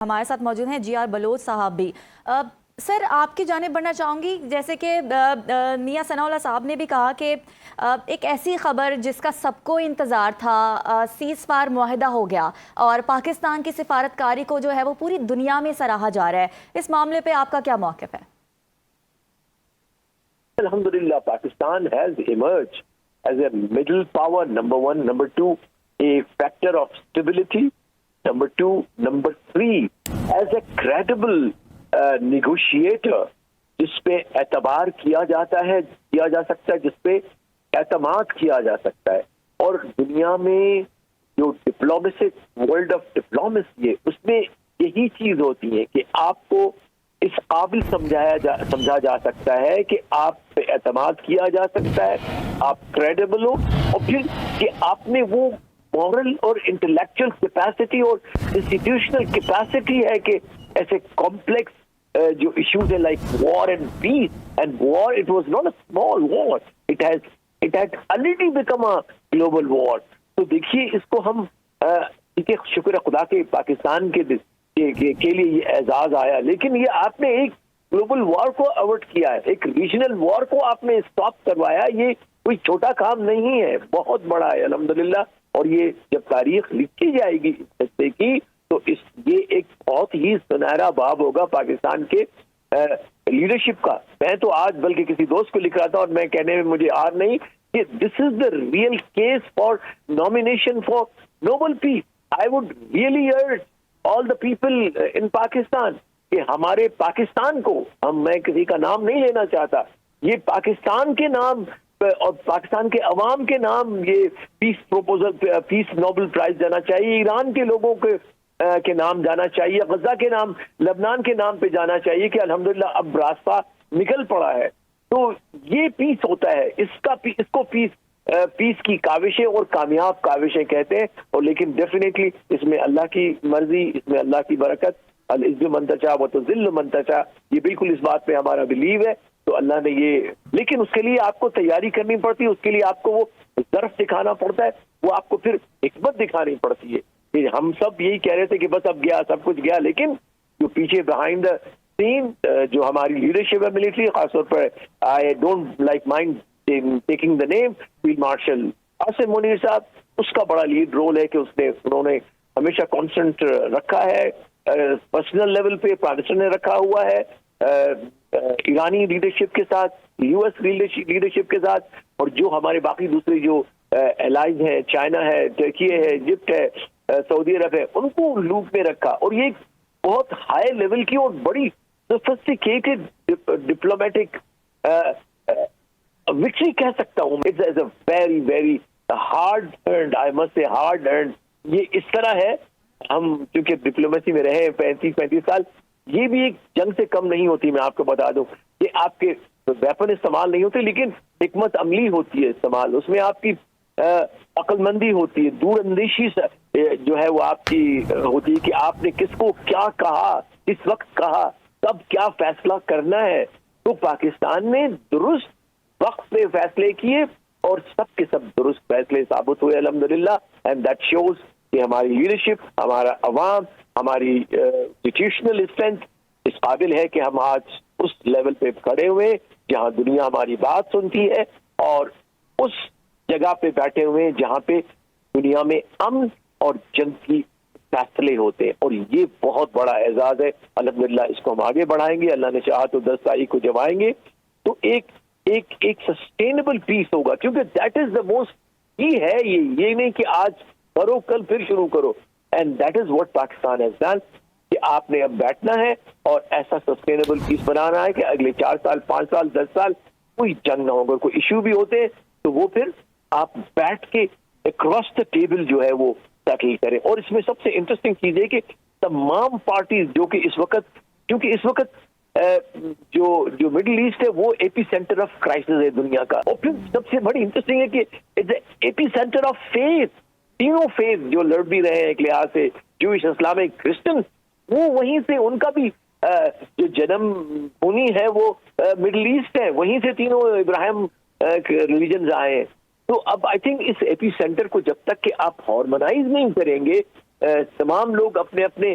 ہمارے ساتھ موجود ہیں جی آر بلوچ صاحب بھی۔ سر آپ کی جانب بڑھنا چاہوں گی، جیسے کہ میاں ثناء اللہ صاحب نے بھی کہا کہ ایک ایسی خبر جس کا سب کو انتظار تھا، سیز فائر معاہدہ ہو گیا اور پاکستان کی سفارتکاری کو جو ہے وہ پوری دنیا میں سراہا جا رہا ہے، اس معاملے پہ آپ کا کیا موقف ہے؟ Alhamdulillah, Pakistan has emerged as a middle power, number one. Number two, a factor of stability. Number two, number three, as a credible negotiator, جس پہ اعتبار کیا جاتا ہے، کیا جا سکتا ہے، جس پہ اعتماد کیا جا سکتا ہے۔ اور دنیا میں جو ڈپلومیسی، ورلڈ آف ڈپلومیسی ہے، اس میں یہی چیز ہوتی ہے کہ آپ کو اس قابل سمجھا جا سکتا ہے کہ آپ پہ اعتماد کیا جا سکتا ہے، آپ کریڈیبل ہو، اور پھر کہ آپ نے وہ مورل اور انٹلیکچوئل کیپیسٹی اور انسٹیٹیوشنل کیپیسٹی ہے کہ ایسے کمپلیکس جو ایشوز ہیں like war and peace, and war it was not a small war, it had already become a global war۔ تو دیکھیے اس کو ہم شکر خدا کے پاکستان کے لیے یہ اعزاز آیا، لیکن یہ آپ نے ایک گلوبل وار کو اوائڈ کیا ہے، ایک ریجنل وار کو آپ نے اسٹاپ کروایا۔ یہ کوئی چھوٹا کام نہیں ہے، بہت بڑا ہے الحمدللہ۔ اور یہ جب تاریخ لکھی جائے گی اس کی تو یہ ایک بہت ہی سنہرا باب ہوگا پاکستان کے لیڈرشپ کا۔ میں تو آج بلکہ کسی دوست کو لکھ رہا تھا اور میں کہنے میں مجھے آر نہیں کہ this is the real case for nomination for Nobel peace. I would really urge all the people in Pakistan کہ ہمارے پاکستان کو، میں کسی کا نام نہیں لینا چاہتا، یہ پاکستان کے نام اور پاکستان کے عوام کے نام یہ پیس نوبل پرائز جانا چاہیے، ایران کے لوگوں کے نام جانا چاہیے، غزہ کے نام، لبنان کے نام پہ جانا چاہیے کہ الحمدللہ اب راستہ نکل پڑا ہے۔ تو یہ پیس ہوتا ہے، اس کو پیس کی کاوشیں اور کامیاب کاوشیں کہتے ہیں۔ اور لیکن ڈیفینیٹلی اس میں اللہ کی مرضی، اس میں اللہ کی برکت، العز من تشاء وتذل من تشاء، یہ بالکل اس بات پہ ہمارا بلیو ہے۔ تو اللہ نے یہ، لیکن اس کے لیے آپ کو تیاری کرنی پڑتی ہے، اس کے لیے آپ کو وہ ظرف دکھانا پڑتا ہے، وہ آپ کو پھر حکمت دکھانی پڑتی ہے۔ کہ ہم سب یہی کہہ رہے تھے کہ بس اب گیا، سب کچھ گیا، لیکن جو پیچھے بہائنڈ دا سین جو ہماری لیڈرشپ ہے ملٹری، خاص طور پر I don't like mind taking the name, field marshal Asim Munir صاحب، اس کا بڑا لیڈ رول ہے کہ انہوں نے ہمیشہ کانسٹنٹ رکھا ہے، پرسنل لیول پہ پاکستان نے رکھا ہوا ہے، ایرانی لیڈرشپ کے ساتھ، یو ایس لیڈرشپ کے ساتھ، اور جو ہمارے باقی دوسرے جو الائز ہیں، چائنا ہے، ترکی ہے، ایجپٹ ہے، سعودی عرب ہے، ان کو لوپ میں رکھا۔ اور یہ بہت ہائی لیول کی اور بڑی سوفسٹیکیٹڈ ڈپلومیٹک وکٹری کہہ سکتا ہوں۔ It's a very very hard earned, I must say hard earned. یہ اس طرح ہے، ہم چونکہ ڈپلومیسی میں رہے 35 سال، یہ بھی ایک جنگ سے کم نہیں ہوتی۔ میں آپ کو بتا دوں کہ آپ کے ویپن استعمال نہیں ہوتے، لیکن حکمت عملی ہوتی ہے استعمال، اس میں آپ کی عقل مندی ہوتی ہے، دور اندیشی جو ہے وہ آپ کی ہوتی ہے کہ آپ نے کس کو کیا کہا، کس وقت کہا، کب کیا فیصلہ کرنا ہے۔ تو پاکستان نے درست وقت پہ فیصلے کیے اور سب کے سب درست فیصلے ثابت ہوئے الحمدللہ، اینڈ دیٹ شوز کہ ہماری لیڈرشپ، ہمارا عوام، ہماری انسٹیٹیوشنل اسٹرینتھ اس قابل ہے کہ ہم آج اس لیول پہ کھڑے ہوئے جہاں دنیا ہماری بات سنتی ہے، اور اس جگہ پہ بیٹھے ہوئے جہاں پہ دنیا میں امن اور جنگ کی فیصلے ہوتے ہیں۔ اور یہ بہت بڑا اعزاز ہے الحمدللہ، اس کو ہم آگے بڑھائیں گے، اللہ نے چاہا تو 10 تاریخ کو جب آئیں گے تو ایک سسٹینیبل پیس ہوگا، کیونکہ دیٹ از دا موسٹ ہی ہے۔ یہ نہیں کہ آج کرو کل پھر شروع کرو، and that is what Pakistan has done, کہ آپ نے اب بیٹھنا ہے اور ایسا سسٹینیبل پیس بنانا ہے کہ اگلے 4 سال، 5 سال، 10 سال کوئی جنگ نہ ہوگا۔ کوئی ایشو بھی ہوتے ہیں تو وہ پھر آپ بیٹھ کے اکراس دا ٹیبل جو ہے وہ سیٹل کریں۔ اور اس میں سب سے انٹرسٹنگ چیز ہے کہ تمام پارٹیز جو کہ اس وقت، کیونکہ اس وقت جو مڈل ایسٹ ہے وہ ایپی سینٹر آف کرائسس ہے دنیا کا، اور پھر سب سے بڑی انٹرسٹنگ ہے کہ ایپی سینٹر آف فیتھ، تینوں فیتھ جو لڑ بھی رہے ہیں ایک لحاظ سے، جوئش، اسلامک، کرسچن، وہ وہیں سے ان کا بھی جو جنم بھومی ہے وہ مڈل ایسٹ ہے، وہیں سے تینوں ابراہیم ریلیجنز آئے ہیں۔ تو اب آئی تھنک اس ایپی سینٹر کو جب تک کہ آپ ہارمونائز نہیں کریں گے، تمام لوگ اپنے اپنے